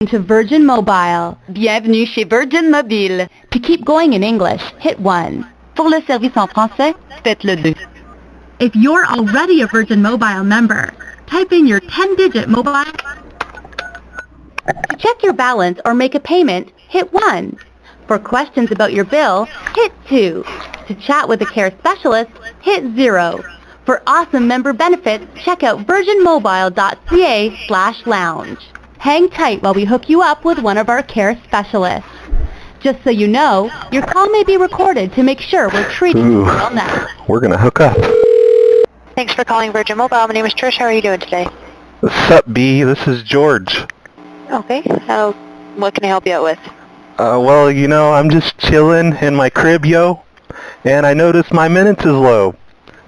To Virgin Mobile. Bienvenue chez Virgin Mobile. To keep going in English, hit 1. Pour le service en français, faites le 2. If you're already a Virgin Mobile member, type in your 10-digit mobile. To check your balance or make a payment, hit 1. For questions about your bill, hit 2. To chat with a care specialist, hit 0. For awesome member benefits, check out virginmobile.ca/lounge. Hang tight while we hook you up with one of our care specialists. Just so you know, your call may be recorded to make sure we're treating you well now. We're gonna hook up. Thanks for calling Virgin Mobile. My name is Trish. How are you doing today? What's up, B? This is George. Okay. What can I help you out with? Well, you know, I'm just chilling in my crib, yo, and I noticed my minutes is low.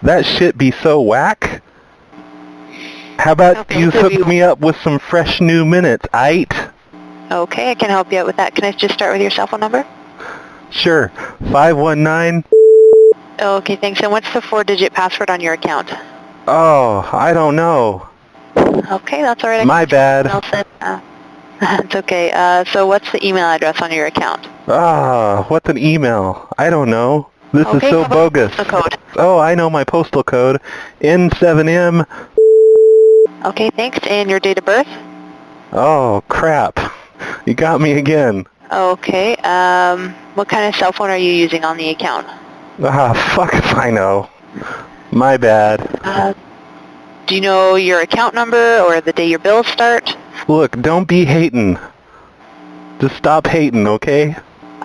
That shit be so whack. How about you hook me up with some fresh new minutes, aight? Okay, I can help you out with that. Can I just start with your cell phone number? Sure. 519. Okay, thanks. And what's the 4-digit password on your account? Oh, I don't know. Okay, that's all right. My bad. That's okay. So what's the email address on your account? What's an email? I don't know. This is so bogus. The code. Oh, I know my postal code. N7M. Okay, thanks. And your date of birth? Oh, crap. You got me again. Okay. What kind of cell phone are you using on the account? Fuck if I know. My bad. Do you know your account number or the day your bills start? Look, don't be hating. Just stop hating, okay?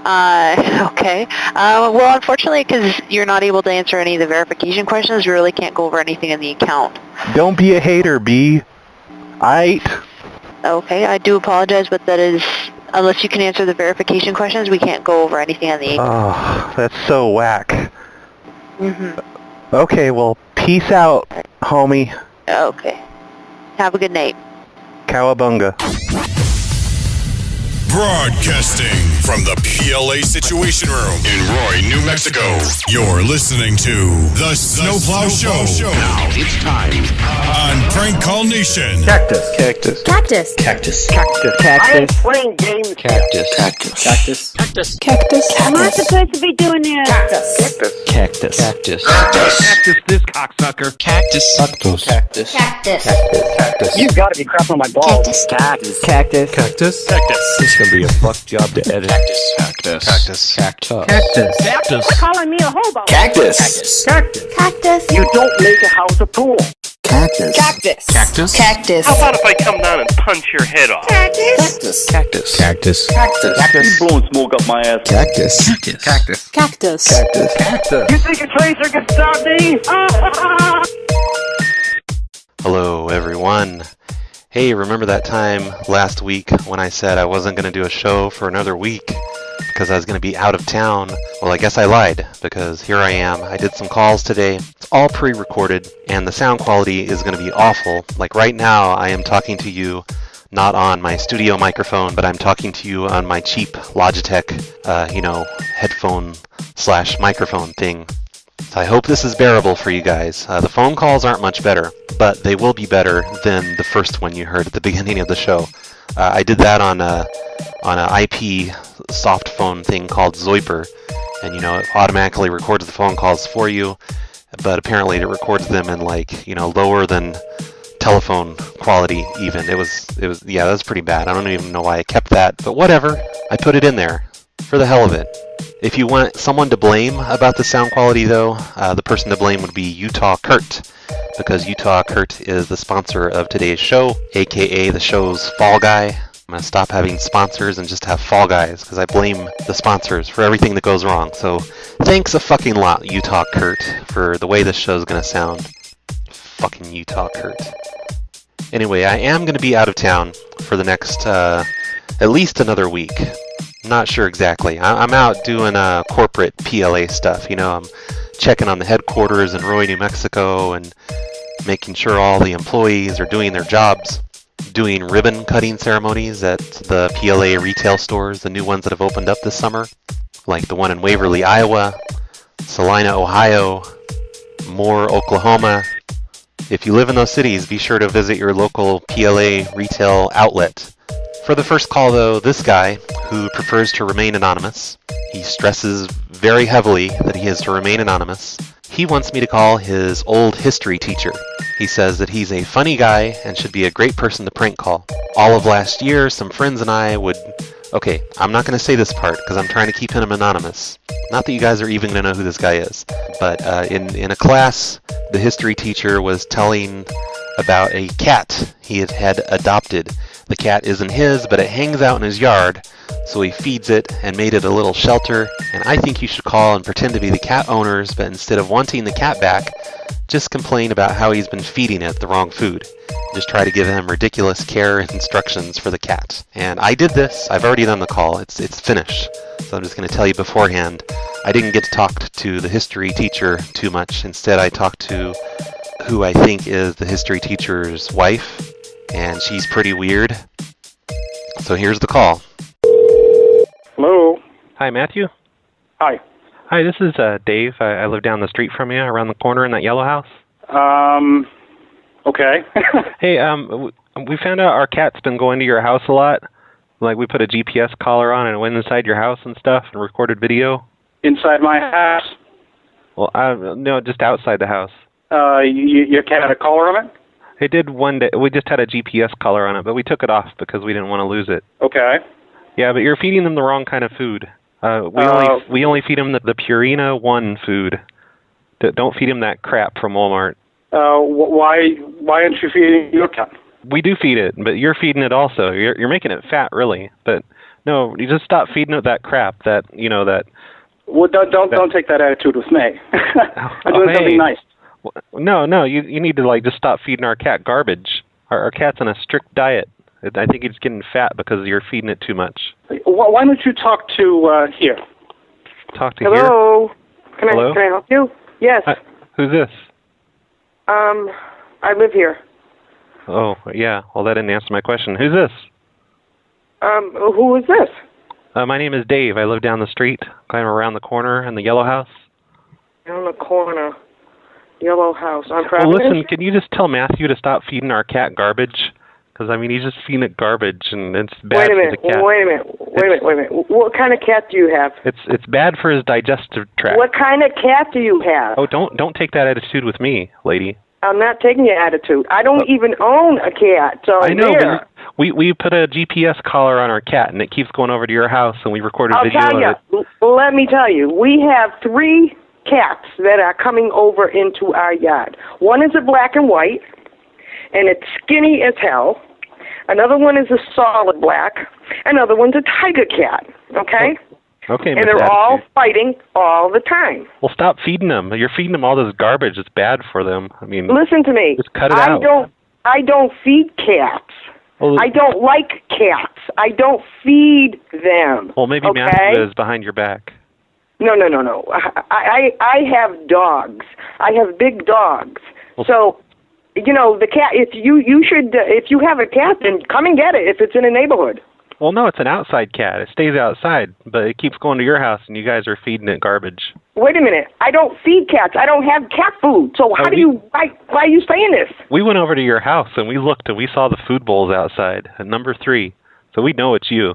Okay. Well, unfortunately, because you're not able to answer any of the verification questions, we really can't go over anything in the account. Don't be a hater, B. Aight? Okay, I do apologize, but that is, unless you can answer the verification questions, we can't go over anything on the account. Oh, that's so whack. Okay, well, peace out, homie. Okay. Have a good night. Cowabunga. Broadcasting from the PLA Situation Room in Roy, New Mexico. You're listening to The Snowplow Show. Now it's time on Prank Call Nation. Cactus. Cactus. Cactus. Cactus. I ain't playing games. Cactus. Cactus. Cactus. Cactus. Am I supposed to be doing this? Cactus. Cactus. Cactus. Cactus. This cocksucker. Cactus. Cactus. Cactus. Cactus. Cactus. You gotta be crap on my balls. Cactus. Cactus. Cactus. Cactus. It's gonna be a fuck job to edit. Cactus. Cactus. Cactus. Cactus. Cactus. Cactus. Calling me a hobo. Cactus. Cactus. Cactus. You don't make a house a pool. Cactus. Cactus. Cactus. Cactus. How about if I come down and punch your head off? Cactus. Cactus. Cactus. Cactus. Cactus. You blowing smoke up my ass. Cactus. Cactus. Cactus. Cactus. Cactus. Cactus. You think a tracer can stop me? Hello, everyone. Hey, remember that time last week when I said I wasn't going to do a show for another week because I was going to be out of town? Well, I guess I lied, because here I am. I did some calls today. It's all pre-recorded, and the sound quality is going to be awful. Like right now, I am talking to you not on my studio microphone, but I'm talking to you on my cheap Logitech, headphone/microphone thing. So I hope this is bearable for you guys. The phone calls aren't much better, but they will be better than the first one you heard at the beginning of the show. I did that on an IP soft phone thing called Zoiper, and it automatically records the phone calls for you, but apparently it records them in lower than telephone quality even. It was that was pretty bad. I don't even know why I kept that, but whatever. I put it in there for the hell of it. If you want someone to blame about the sound quality, though, the person to blame would be UtahKurt, because UtahKurt is the sponsor of today's show, aka the show's Fall Guy. I'm going to stop having sponsors and just have Fall Guys, because I blame the sponsors for everything that goes wrong. So thanks a fucking lot, UtahKurt, for the way this show's going to sound. Fucking UtahKurt. Anyway, I am going to be out of town for the next, at least another week. Not sure exactly. I'm out doing corporate PLA stuff. I'm checking on the headquarters in Roy, New Mexico, and making sure all the employees are doing their jobs. Doing ribbon cutting ceremonies at the PLA retail stores, the new ones that have opened up this summer, like the one in Waverly, Iowa, Salina, Ohio, Moore, Oklahoma. If you live in those cities, be sure to visit your local PLA retail outlet For the first call, though, this guy, who prefers to remain anonymous, he stresses very heavily that he has to remain anonymous. He wants me to call his old history teacher. He says that he's a funny guy and should be a great person to prank call. All of last year, some friends and I would... Okay, I'm not going to say this part because I'm trying to keep him anonymous. Not that you guys are even going to know who this guy is. But in a class, the history teacher was telling about a cat he had adopted. The cat isn't his, but it hangs out in his yard, so he feeds it and made it a little shelter. And I think you should call and pretend to be the cat owners, but instead of wanting the cat back, just complain about how he's been feeding it the wrong food. Just try to give him ridiculous care and instructions for the cat. And I did this. I've already done the call. It's finished. So I'm just going to tell you beforehand. I didn't get to talk to the history teacher too much. Instead, I talked to who I think is the history teacher's wife, and she's pretty weird. So here's the call. Hello. Hi, Matthew. Hi. Hi, this is Dave. I live down the street from you, around the corner in that yellow house. Okay. Hey, we found out our cat's been going to your house a lot. Like, we put a GPS collar on and it went inside your house and stuff and recorded video. Inside my house? Well, no, just outside the house. Your cat had a collar on it? It did one day. We just had a GPS collar on it, but we took it off because we didn't want to lose it. Okay. Yeah, but you're feeding them the wrong kind of food. We only feed them the Purina 1 food. Don't feed them that crap from Walmart. Why aren't you feeding your cat? We do feed it, but you're feeding it also. You're making it fat, really. But no, you just stop feeding it that crap. That. Well, don't take that attitude with me. I'm doing something nice. No, you need to just stop feeding our cat garbage. Our cat's on a strict diet. I think it's getting fat because you're feeding it too much. Why don't you talk to here? Talk to Hello? here? Hello? Can I help you? Yes. Who's this? I live here. Oh, yeah. Well, that didn't answer my question. Who's this? Who is this? My name is Dave. I live down the street, kind of around the corner in the yellow house. Down the corner. Yellow house. On Well, listen, can you just tell Matthew to stop feeding our cat garbage? Because, he's just feeding it garbage, and it's bad for the cat. Wait a minute. What kind of cat do you have? It's bad for his digestive tract. What kind of cat do you have? Oh, don't take that attitude with me, lady. I'm not taking your attitude. I don't even own a cat, so I know, but we put a GPS collar on our cat, and it keeps going over to your house, and we recorded video of it. Let me tell you, we have 3 cats that are coming over into our yard. One is a black and white, and it's skinny as hell. Another one is a solid black. Another one's a tiger cat, okay? Okay, and they're all fighting all the time. Well, stop feeding them. You're feeding them all this garbage. It's bad for them. Listen to me. Just cut it out. I don't feed cats. Well, I don't like cats. I don't feed them. Well, maybe okay? Matthew is behind your back. No. I have dogs. I have big dogs. Well, so, the cat. If you have a cat, then come and get it. If it's in a neighborhood. Well, no, it's an outside cat. It stays outside, but it keeps going to your house, and you guys are feeding it garbage. Wait a minute. I don't feed cats. I don't have cat food. So why are you saying this? We went over to your house, and we looked, and we saw the food bowls outside at number 3. So we know it's you.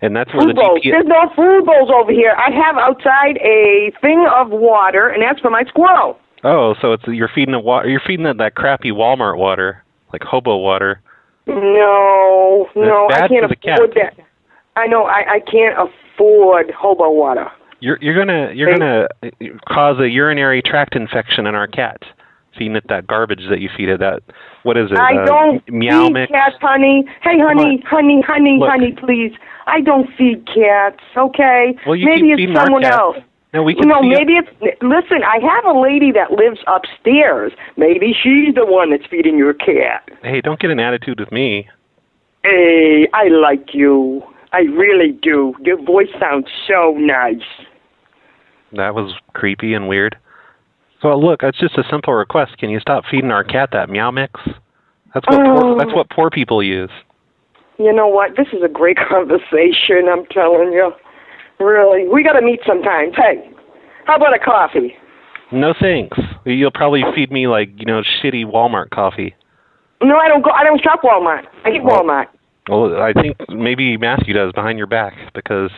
And that's where food bowls. There's no food bowls over here. I have outside a thing of water, and that's for my squirrel. Oh, so you're feeding that crappy Walmart water, like Hobo water. No, I can't afford that. I know, I can't afford Hobo water. You're gonna cause a urinary tract infection in our cat, feeding it that garbage that you feed it. That, what is it? I don't meow feed mix? Cats, honey. Hey, honey, please. I don't feed cats. Okay. Well, maybe it's someone else. No, we can. Maybe it's. Listen, I have a lady that lives upstairs. Maybe she's the one that's feeding your cat. Hey, don't get an attitude with me. Hey, I like you. I really do. Your voice sounds so nice. That was creepy and weird. So look, it's just a simple request. Can you stop feeding our cat that meow mix? That's what poor people use. You know what? This is a great conversation. I'm telling you. Really, we got to meet sometimes. Hey, how about a coffee? No thanks. You'll probably feed me shitty Walmart coffee. No, I don't shop Walmart. I hate Walmart. Well, I think maybe Matthew does behind your back because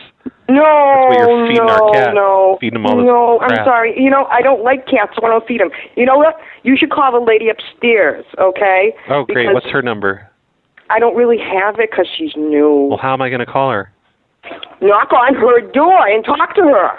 No, that's what you're feeding our cat. no. Feeding him all this No, crap. I'm sorry. You know, I don't like cats, so I don't feed them. You know what? You should call the lady upstairs, okay? Oh, great. Because What's her number? I don't really have it because she's new. Well, how am I going to call her? Knock on her door and talk to her.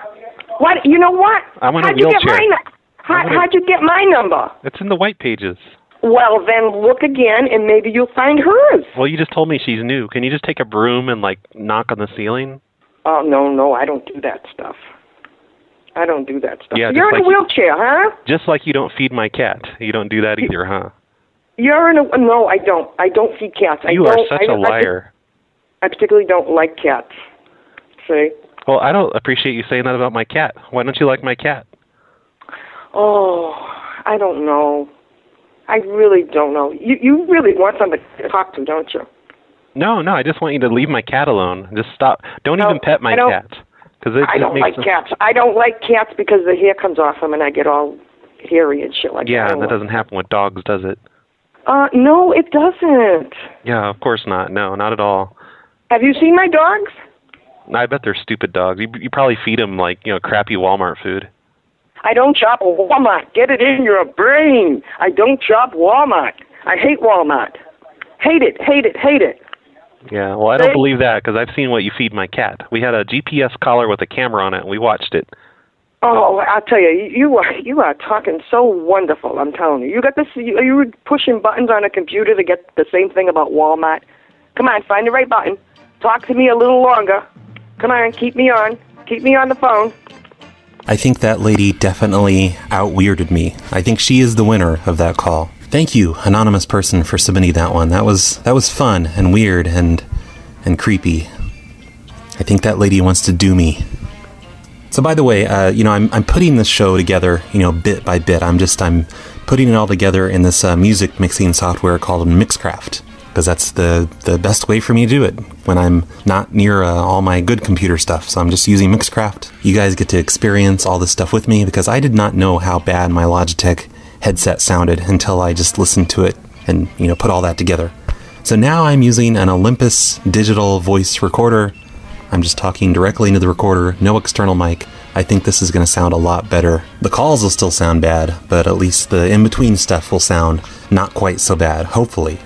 What? You know what? I'm in a How'd you get wheelchair. How'd you get my number? It's in the white pages. Well, then look again, and maybe you'll find hers. Well, you just told me she's new. Can you just take a broom and, like, knock on the ceiling? Oh, no, I don't do that stuff. I don't do that stuff. Yeah, You're in just a wheelchair, huh? Just like you don't feed my cat. You don't do that either, huh? You're in a... No, I don't. I don't feed cats. You are such a liar. I particularly don't like cats. See? Well, I don't appreciate you saying that about my cat. Why don't you like my cat? Oh, I don't know. I really don't know. You really want somebody to talk to, don't you? No, I just want you to leave my cat alone. Just stop. Don't even pet my cat. I don't like cats. I don't like cats because the hair comes off them and I get all hairy and shit like that. Yeah, and that doesn't happen with dogs, does it? No, it doesn't. Yeah, of course not. No, not at all. Have you seen my dogs? I bet they're stupid dogs. You probably feed them, like, crappy Walmart food. I don't shop at Walmart. Get it in your brain. I don't shop Walmart. I hate Walmart. Hate it, hate it, hate it. Yeah, well, I don't believe that because I've seen what you feed my cat. We had a GPS collar with a camera on it, and we watched it. Oh, I'll tell you, you are talking so wonderful. I'm telling you, you got this. You were pushing buttons on a computer to get the same thing about Walmart. Come on, find the right button. Talk to me a little longer. Come on, keep me on the phone. I think that lady definitely out-weirded me. I think she is the winner of that call. Thank you, anonymous person, for submitting that one. That was fun and weird and creepy. I think that lady wants to do me. So by the way, I'm putting this show together, bit by bit. I'm putting it all together in this music mixing software called Mixcraft, because that's the best way for me to do it when I'm not near all my good computer stuff. So I'm just using Mixcraft. You guys get to experience all this stuff with me because I did not know how bad my Logitech headset sounded until I just listened to it and put all that together. So now I'm using an Olympus digital voice recorder. I'm just talking directly into the recorder, no external mic. I think this is going to sound a lot better. The calls will still sound bad, but at least the in-between stuff will sound not quite so bad, hopefully.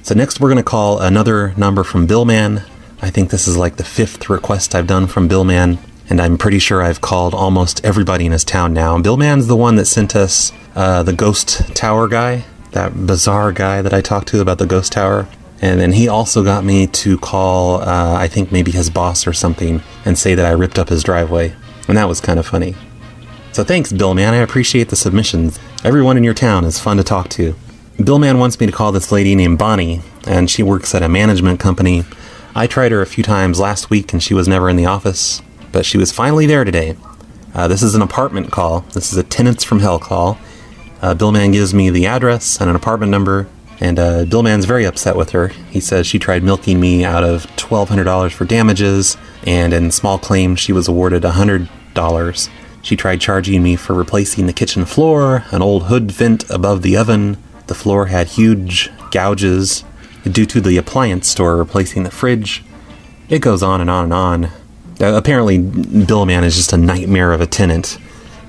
So next we're going to call another number from Billman. I think this is like the 5th request I've done from Billman, and I'm pretty sure I've called almost everybody in his town now. And Billman's the one that sent us the ghost tower guy, that bizarre guy that I talked to about the ghost tower. And then he also got me to call, I think maybe his boss or something, and say that I ripped up his driveway. And that was kind of funny. So thanks, Billman. I appreciate the submissions. Everyone in your town is fun to talk to. Billman wants me to call this lady named Bonnie, and she works at a management company. I tried her a few times last week, and she was never in the office, but she was finally there today. This is an apartment call. This is a Tenants from Hell call. Billman gives me the address and an apartment number, and Billman's very upset with her. He says she tried milking me out of $1,200 for damages, and in small claims she was awarded $100. She tried charging me for replacing the kitchen floor, an old hood vent above the oven. The floor had huge gouges due to the appliance store replacing the fridge. It goes on and on and on. Apparently, Billman is just a nightmare of a tenant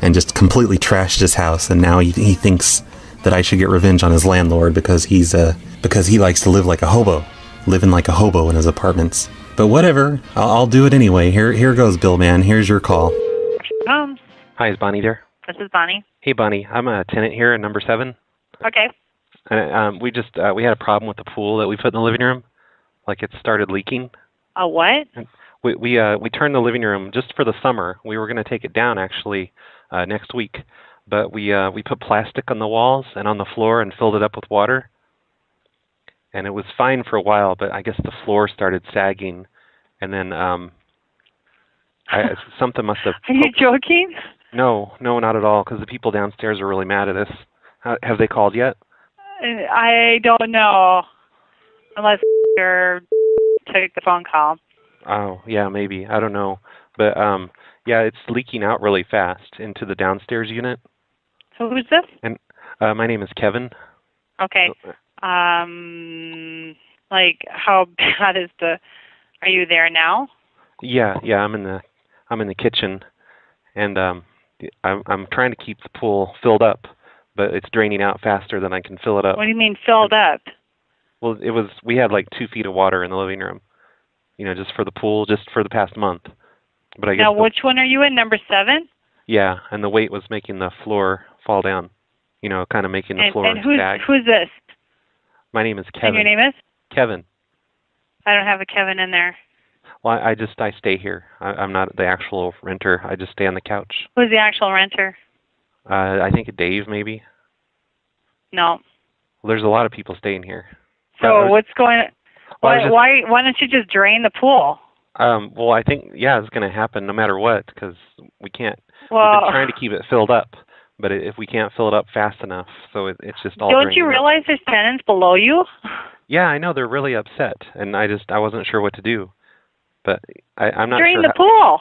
and just completely trashed his house, and now he thinks that I should get revenge on his landlord because he likes to live like a hobo, living like a hobo in his apartments. But whatever, I'll do it anyway. Here goes, Billman. Here's your call. Homes. Hi, is Bonnie there? This is Bonnie. Hey, Bonnie. I'm a tenant here at number 7. Okay. We had a problem with the pool that we put in the living room. Like, it started leaking. A what? We turned the living room just for the summer. We were going to take it down actually next week, but we put plastic on the walls and on the floor and filled it up with water. And it was fine for a while, but I guess the floor started sagging, and then something must have. Are you joking? No, not at all. Because the people downstairs are really mad at us. Have they called yet? I don't know, unless you took the phone call. Oh, yeah, maybe. I don't know. But, yeah, it's leaking out really fast into the downstairs unit. So who's this? And my name is Kevin. Okay. Let Like, how bad is the? Are you there now? Yeah, I'm in the kitchen, and I'm trying to keep the pool filled up, but it's draining out faster than I can fill it up. What do you mean filled up? Well, we had like 2 feet of water in the living room, just for the pool, just for the past month. But I guess now, which one are you in? Number 7? Yeah, and the weight was making the floor fall down. Kind of making the floor sag. Who's this? My name is Kevin. And your name is? Kevin. I don't have a Kevin in there. Well, I stay here. I'm not the actual renter. I just stay on the couch. Who's the actual renter? I think Dave, maybe. No. Well, there's a lot of people staying here. So what's going on? Why don't you just drain the pool? Well, I think, it's going to happen no matter what, because we can't. Well, we've been trying to keep it filled up, but if we can't fill it up fast enough, so it's just all Don't you realize there's tenants below you? Yeah, I know. They're really upset, and I wasn't sure what to do. But I'm not drain sure. the pool.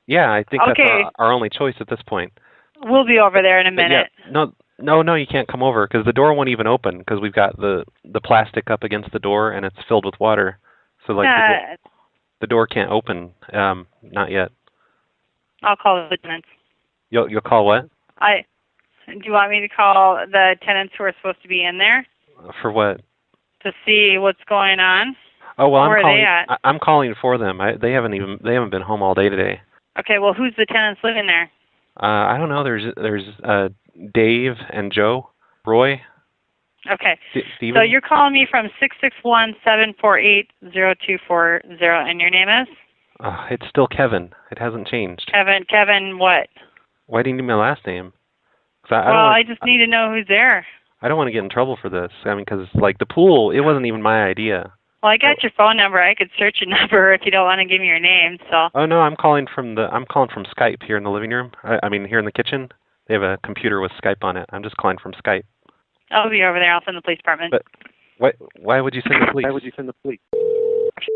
Yeah, I think that's our only choice at this point. We'll be over there in a minute. Yeah, no, you can't come over because the door won't even open because we've got the plastic up against the door and it's filled with water. So the door can't open. Not yet. I'll call the tenants. You'll call what? Do you want me to call the tenants who are supposed to be in there? For what? To see what's going on. Oh well, Where are they at? I'm calling for them. They haven't been home all day today. Okay, well, who's the tenants living there? I don't know. There's Dave and Joe, Roy. Okay. Steven? So you're calling me from 661-748-0240, and your name is? It's still Kevin. It hasn't changed. Kevin what? Why do you need my last name? I just need to know who's there. I don't want to get in trouble for this. I mean, because the pool, it wasn't even my idea. Well, I got your phone number. I could search your number if you don't want to give me your name. So. Oh no, I'm calling from Skype here in the living room. I mean, here in the kitchen. They have a computer with Skype on it. I'm just calling from Skype. I'll be over there. I'll send the police department. But why would you send the police?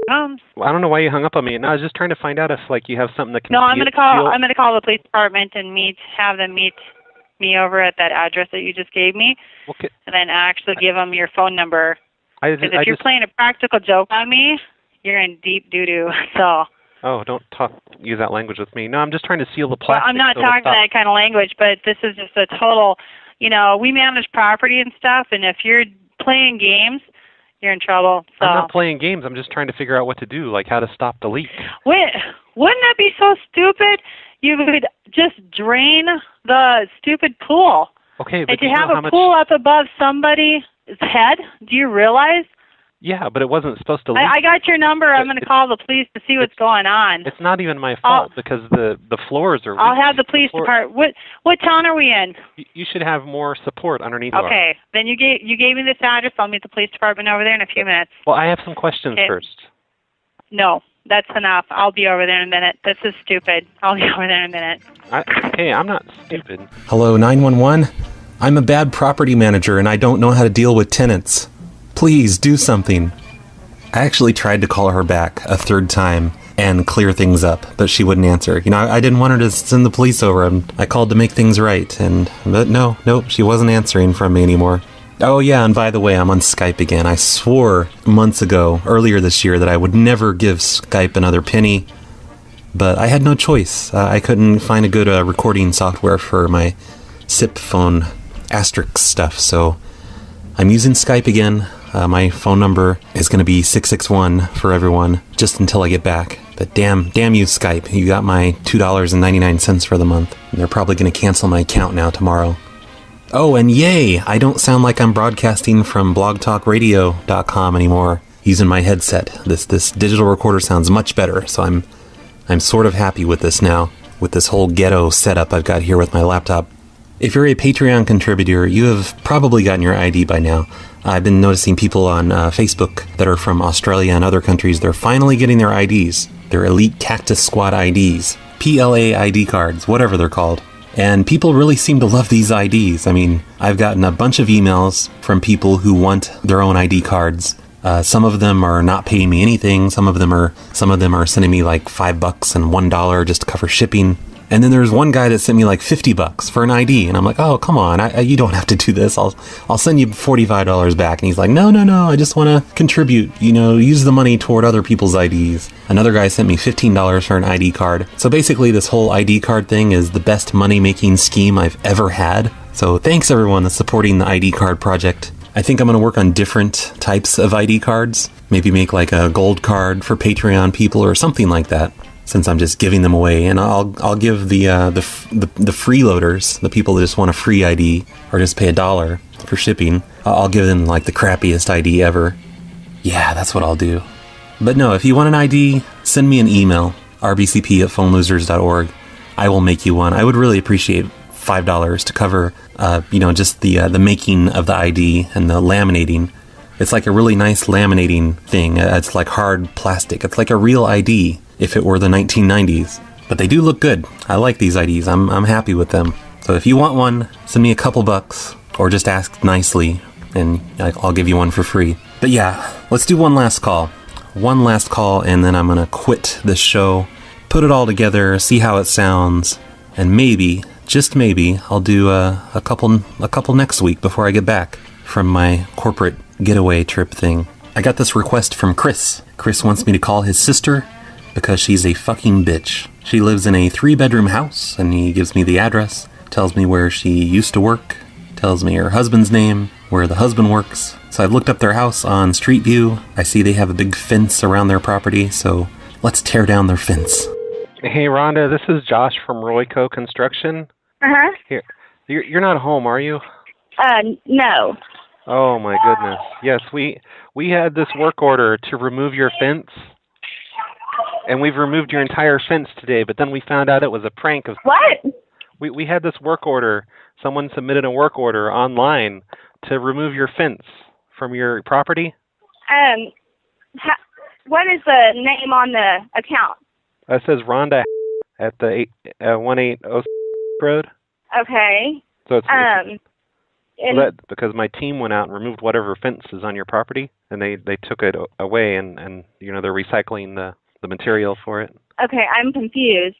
Well, I don't know why you hung up on me. No, I was just trying to find out if you have something that can. No, I'm gonna call the police department and have them meet me over at that address that you just gave me, okay. And then actually give them your phone number. Because if you're playing a practical joke on me, you're in deep doo-doo. So. Oh, don't use that language with me. No, I'm just trying to seal the plastic. Well, I'm not talking that kind of language, but this is just a total. We manage property and stuff, and if you're playing games, you're in trouble. So. I'm not playing games. I'm just trying to figure out what to do, like how to stop the leak. Wouldn't that be so stupid? You could just drain the stupid pool. Okay, but and to have a pool up above somebody's head, do you realize? Yeah, but it wasn't supposed to leak. I got your number. I'm going to call the police to see what's going on. It's not even my fault because the floors are weak. I'll have the police department. What town are we in? You should have more support underneath. Okay, then you gave me this address. I'll meet the police department over there in a few minutes. Well, I have some questions first. No, that's enough. I'll be over there in a minute. This is stupid. I'll be over there in a minute. Hey, I'm not stupid. Hello, 911. I'm a bad property manager and I don't know how to deal with tenants. Please do something. I actually tried to call her back a third time and clear things up, but she wouldn't answer. I didn't want her to send the police over. I called to make things right, but nope, she wasn't answering from me anymore. Oh yeah, and by the way, I'm on Skype again. I swore months ago, earlier this year, that I would never give Skype another penny, but I had no choice. I couldn't find a good recording software for my SIP phone asterisk stuff, so I'm using Skype again. My phone number is going to be 661 for everyone, just until I get back. But damn you, Skype. You got my $2.99 for the month. They're probably going to cancel my account now tomorrow. Oh, and yay! I don't sound like I'm broadcasting from blogtalkradio.com anymore using my headset. This digital recorder sounds much better, so I'm sort of happy with this now, with this whole ghetto setup I've got here with my laptop. If you're a Patreon contributor, you have probably gotten your ID by now. I've been noticing people on Facebook that are from Australia and other countries. They're finally getting their IDs. Their Elite Cactus Squad IDs. PLA ID cards, whatever they're called. And people really seem to love these IDs. I mean, I've gotten a bunch of emails from people who want their own ID cards. Some of them are not paying me anything. Some of them are sending me like $5 and $1 just to cover shipping. And then there's one guy that sent me like $50 for an ID, and I'm like, oh, come on, you don't have to do this. I'll send you $45 back. And he's like, no, I just want to contribute, use the money toward other people's IDs. Another guy sent me $15 for an ID card. So basically this whole ID card thing is the best money-making scheme I've ever had. So thanks everyone that's supporting the ID card project. I think I'm going to work on different types of ID cards. Maybe make like a gold card for Patreon people or something like that, since I'm just giving them away. And I'll give the freeloaders, the people that just want a free ID or just pay $1 for shipping, I'll give them like the crappiest ID ever. Yeah, that's what I'll do. But no, if you want an ID, send me an email, rbcp@phonelosers.org. I will make you one. I would really appreciate $5 to cover, just the making of the ID and the laminating. It's like a really nice laminating thing. It's like hard plastic. It's like a real ID if it were the 1990s. But they do look good. I like these IDs. I'm happy with them. So if you want one, send me a couple bucks or just ask nicely and I'll give you one for free. But yeah, let's do one last call. One last call and then I'm going to quit this show, put it all together, see how it sounds, and maybe, just maybe, I'll do a couple next week before I get back from my corporate getaway trip thing. I got this request from Chris. Chris wants me to call his sister because she's a fucking bitch. She lives in a 3-bedroom house and he gives me the address, tells me where she used to work, tells me her husband's name, where the husband works. So I've looked up their house on Street View. I see they have a big fence around their property, so let's tear down their fence. Hey, Rhonda, this is Josh from Royco Construction. Uh-huh. Here, you're not home, are you? No. Oh my goodness. Yes, we had this work order to remove your fence, and we've removed your entire fence today. But then we found out it was a prank. What? We had this work order. Someone submitted a work order online to remove your fence from your property. What is the name on the account? It says Rhonda at the 180 Road. Okay. So because my team went out and removed whatever fence is on your property, and they took it away, and they're recycling the material for it. Okay, I'm confused.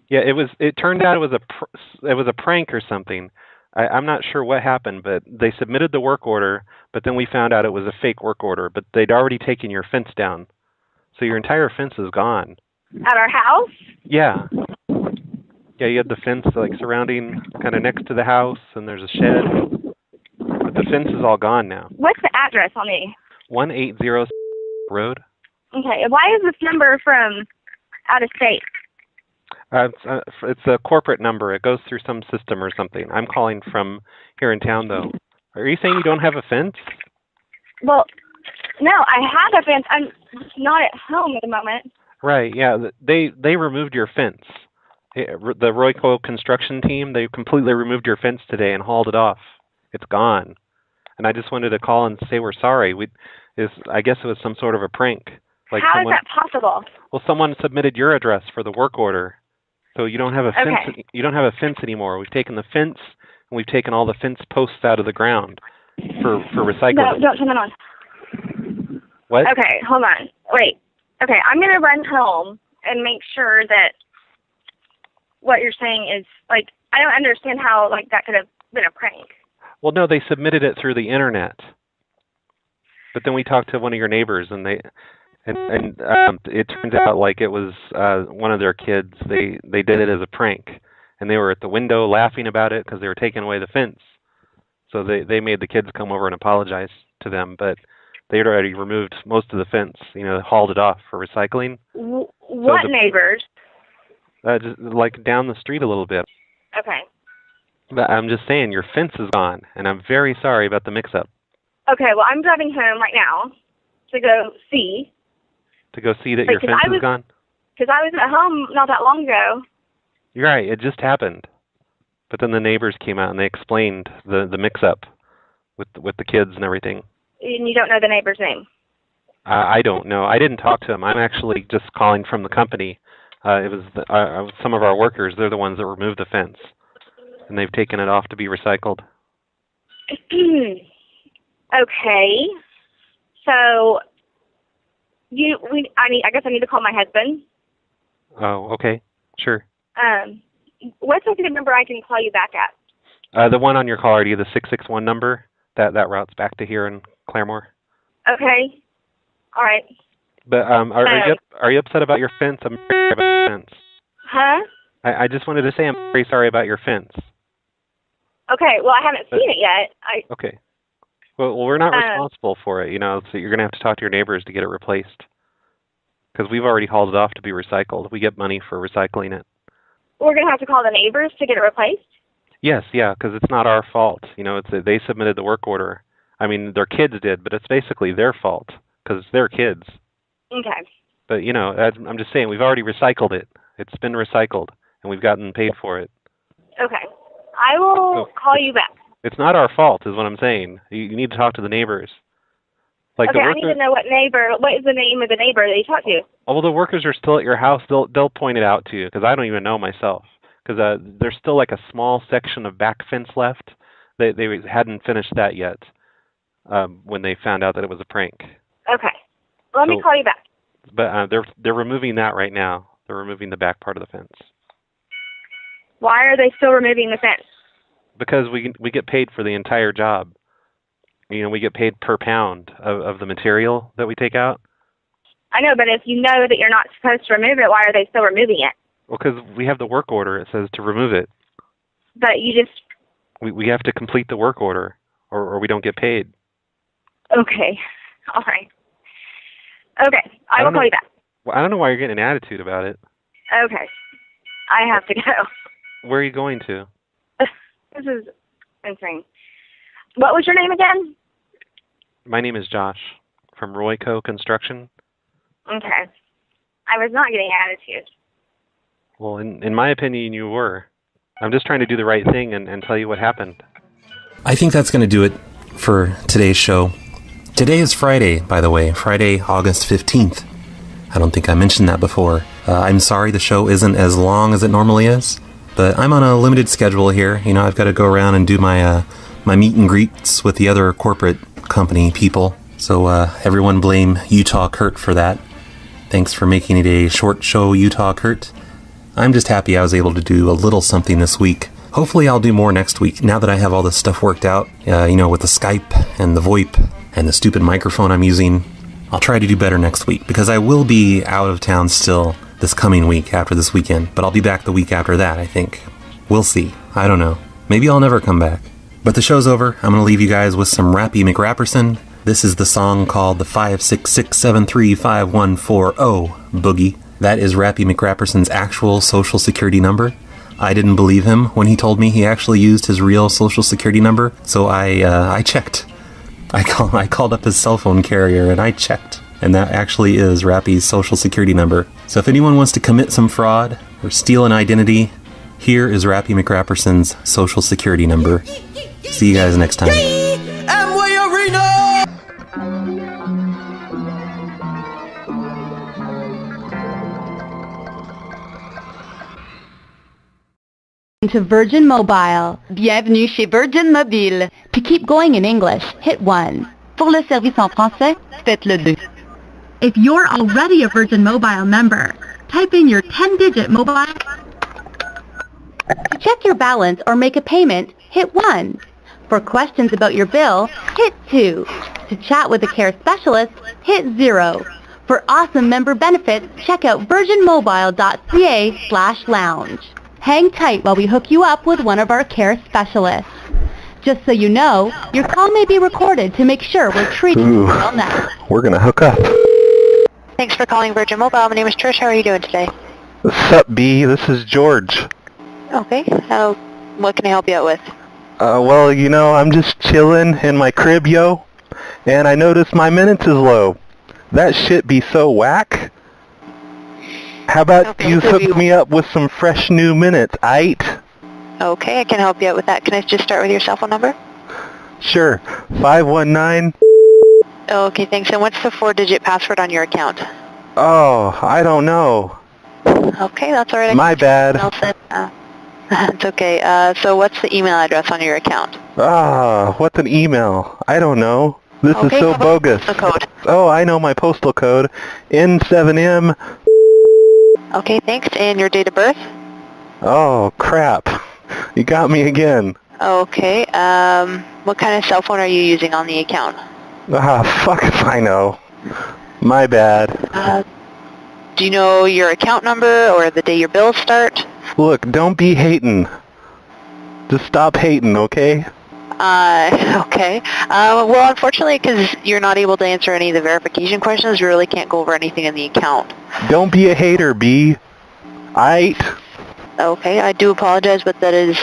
Yeah, it turned out it was a prank or something. I'm not sure what happened, but they submitted the work order, but then we found out it was a fake work order, but they'd already taken your fence down. So your entire fence is gone. At our house? Yeah. Yeah, you had the fence like surrounding kind of next to the house, and there's a shed. But the fence is all gone now. What's the address on the 180 Road. Okay, why is this number from out of state? It's a corporate number. It goes through some system or something. I'm calling from here in town, though. Are you saying you don't have a fence? Well, no, I have a fence. I'm not at home at the moment. Right, yeah. They removed your fence. The Royco construction team, they completely removed your fence today and hauled it off. It's gone. And I just wanted to call and say we're sorry. I guess it was some sort of a prank. Like How is that possible? Well, someone submitted your address for the work order. So you don't have a fence. Okay. You don't have a fence anymore. We've taken the fence and we've taken all the fence posts out of the ground for recycling. No, don't turn that on. What? Okay, hold on. Wait. Okay, I'm going to run home and make sure that what you're saying is, like, I don't understand how, like, that could have been a prank. Well, no, they submitted it through the internet. But then we talked to one of your neighbors, and it turns out like it was one of their kids. They did it as a prank, and they were at the window laughing about it because they were taking away the fence. So they made the kids come over and apologize to them, but they had already removed most of the fence, hauled it off for recycling. What neighbors? Just like down the street a little bit. Okay. But I'm just saying, your fence is gone, and I'm very sorry about the mix-up. Okay, well, I'm driving home right now to go see. To go see that your fence is gone? Because I was at home not that long ago. You're right, it just happened. But then the neighbors came out and they explained the mix-up with the kids and everything. And you don't know the neighbor's name? I don't know. I didn't talk to him. I'm actually just calling from the company. It was some of our workers. They're the ones that removed the fence, and they've taken it off to be recycled. Okay. So I guess I need to call my husband. Oh, okay, sure. what's a good number I can call you back at? The one on your caller ID, the 661 number, that routes back to here in Claremore. Okay. All right. But are you upset about your fence? I'm sorry about your fence. Huh? I just wanted to say I'm very sorry about your fence. Okay. Well, I haven't seen it yet. Okay. Well, we're not responsible for it, so you're going to have to talk to your neighbors to get it replaced. Because we've already hauled it off to be recycled. We get money for recycling it. We're going to have to call the neighbors to get it replaced? Yes, yeah, because it's not our fault. They submitted the work order. I mean, their kids did, but it's basically their fault because it's their kids. Okay. But, I'm just saying, we've already recycled it. It's been recycled, and we've gotten paid for it. Okay. I will call you back. It's not our fault, is what I'm saying. You need to talk to the neighbors. Like okay, I need to know what is the name of the neighbor that you talked to? Oh, well, the workers are still at your house. They'll point it out to you, because I don't even know myself. Because there's still like a small section of back fence left. They hadn't finished that yet when they found out that it was a prank. Okay. Let me call you back. But they're removing that right now. They're removing the back part of the fence. Why are they still removing the fence? Because we get paid for the entire job. We get paid per pound of the material that we take out. I know, but if you know that you're not supposed to remove it, why are they still removing it? Well, because we have the work order. It says to remove it. But you just... We have to complete the work order, or we don't get paid. Okay. All right. Okay. I will call you back. Well, I don't know why you're getting an attitude about it. Okay. I have to go. Where are you going to? This is insane. What was your name again? My name is Josh from Royco Construction. Okay. I was not getting attitude. Well, in my opinion, you were. I'm just trying to do the right thing and tell you what happened. I think that's going to do it for today's show. Today is Friday, by the way. Friday, August 15th. I don't think I mentioned that before. I'm sorry the show isn't as long as it normally is, but I'm on a limited schedule here. I've got to go around and do my my meet and greets with the other corporate company people. So everyone blame UtahKurt for that. Thanks for making it a short show, UtahKurt. I'm just happy I was able to do a little something this week. Hopefully I'll do more next week, now that I have all this stuff worked out, with the Skype and the VoIP and the stupid microphone I'm using. I'll try to do better next week, because I will be out of town still this coming week after this weekend, but I'll be back the week after that, I think. We'll see. I don't know. Maybe I'll never come back. But the show's over. I'm going to leave you guys with some Rappy McRapperson. This is the song called the 566735140 Boogie. That is Rappy McRapperson's actual social security number. I didn't believe him when he told me he actually used his real social security number, so I checked. I called up his cell phone carrier and I checked, and that actually is Rappy's social security number. So if anyone wants to commit some fraud or steal an identity, here is Rappy McRapperson's social security number. See you guys next time. To Virgin Mobile. Bienvenue chez Virgin Mobile. To keep going in English, hit 1. Pour le service en français, faites le 2. If you're already a Virgin Mobile member, type in your 10-digit mobile. To check your balance or make a payment, hit 1. For questions about your bill, hit 2. To chat with a care specialist, hit 0. For awesome member benefits, check out virginmobile.ca/lounge. Hang tight while we hook you up with one of our care specialists. Just so you know, your call may be recorded to make sure we're treating you well now. We're going to hook up. Thanks for calling Virgin Mobile. My name is Trish. How are you doing today? What's up, B? This is George. Okay. What can I help you out with? Well, I'm just chilling in my crib, yo, and I noticed my minutes is low. That shit be so whack. How about you hook me up with some fresh new minutes, aight? Okay, I can help you out with that. Can I just start with your cell phone number? Sure. 519. Okay, thanks. And what's the 4-digit password on your account? Oh, I don't know. Okay, that's all right. My bad. It's okay. So what's the email address on your account? What's an email? I don't know. This is so bogus. The code. Oh, I know my postal code. N7M. Okay, thanks. And your date of birth? Oh, crap. You got me again. Okay. What kind of cell phone are you using on the account? Fuck if I know. My bad. Do you know your account number or the day your bills start? Look, don't be hating. Just stop hating, okay? Okay. Well, unfortunately, because you're not able to answer any of the verification questions, we really can't go over anything in the account. Don't be a hater, B. Aight? Okay, I do apologize, but that is,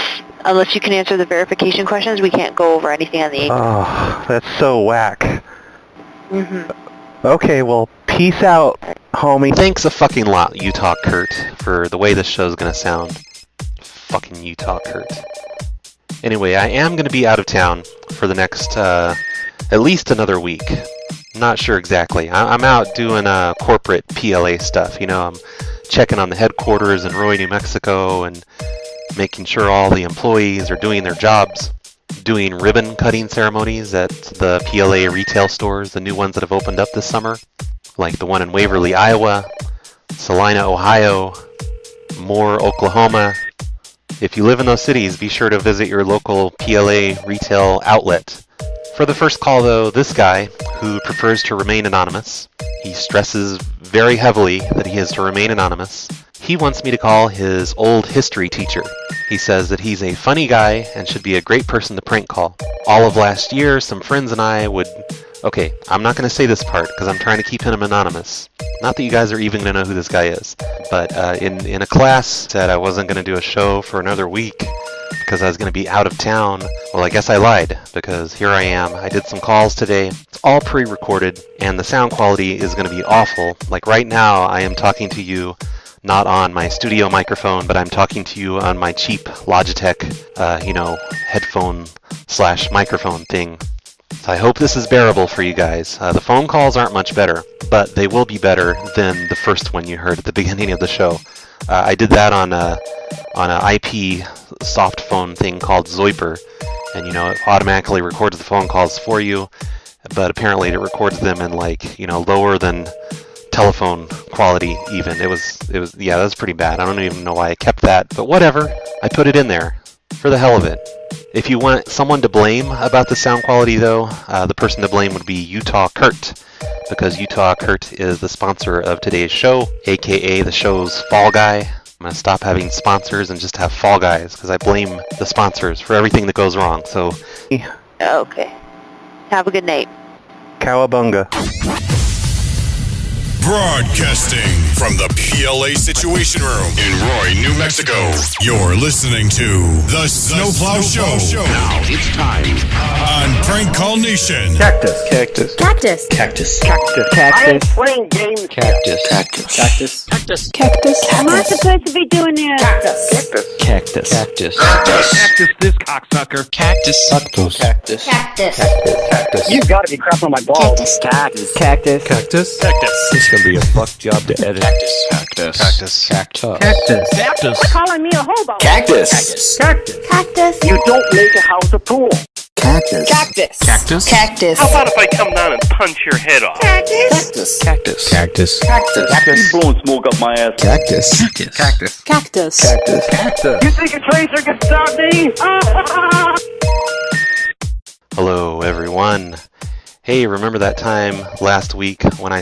unless you can answer the verification questions, we can't go over anything on the account. Oh, that's so whack. Mm-hmm. Okay, well, peace out, homie. Thanks a fucking lot, UtahKurt, for the way this show's gonna sound. Fucking UtahKurt. Anyway, I am gonna be out of town for the next, at least another week. Not sure exactly. I'm out doing corporate PLA stuff. You know, I'm checking on the headquarters in Roy, New Mexico, and making sure all the employees are doing their jobs. Doing ribbon cutting ceremonies at the PLA retail stores, the new ones that have opened up this summer, like the one in Waverly, Iowa, Salina, Ohio, Moore, Oklahoma. If you live in those cities, be sure to visit your local PLA retail outlet. For the first call, though, this guy, who prefers to remain anonymous, he stresses very heavily that he is to remain anonymous. He wants me to call his old history teacher. He says that he's a funny guy and should be a great person to prank call. All of last year, some friends and I would... Okay, I'm not going to say this part because I'm trying to keep him anonymous. Not that you guys are even going to know who this guy is. But in a class, said I wasn't going to do a show for another week because I was going to be out of town. Well, I guess I lied, because here I am. I did some calls today. It's all pre-recorded, and the sound quality is going to be awful. Like right now, I am talking to you not on my studio microphone, but I'm talking to you on my cheap Logitech, headphone/microphone thing. So I hope this is bearable for you guys. The phone calls aren't much better, but they will be better than the first one you heard at the beginning of the show. I did that on an IP soft phone thing called Zoiper, and it automatically records the phone calls for you, but apparently it records them in lower than telephone quality even. It was that was pretty bad. I don't even know why I kept that, but whatever. I put it in there for the hell of it. If you want someone to blame about the sound quality, though, the person to blame would be UtahKurt, because UtahKurt is the sponsor of today's show, aka the show's Fall Guy. I'm going to stop having sponsors and just have Fall Guys, because I blame the sponsors for everything that goes wrong. So, Okay. Have a good night. Cowabunga. Broadcasting from the PLA Situation Room in Roy, New Mexico. You're listening to The Snowplow Show. Now it's time on Prank Call Nation. Cactus. Cactus. Cactus. Cactus. Cactus. I'm playing games. Cactus. Cactus. Cactus. Cactus. Cactus. Am I supposed to be doing this? Cactus. Cactus. Cactus. Cactus, this cocksucker. Cactus. Cactus. Cactus. Cactus. Cactus. You gotta be crapping on my balls. Cactus. Cactus. Cactus. Cactus. It's gonna be a fuck job to edit. Cactus. Cactus. Cactus. Cactus. Cactus. Cactus. Calling me a hobo. Cactus. Cactus. Cactus. You don't make a house a pool. Cactus. Cactus. Cactus. Cactus. How about if I come down and punch your head off? Cactus. Cactus. Cactus. Cactus. Cactus. You blowing smoke up my ass. Cactus. Cactus. Cactus. Cactus. Cactus. Cactus. You think a tracer can stop me? Hello, everyone. Hey, remember that time last week when I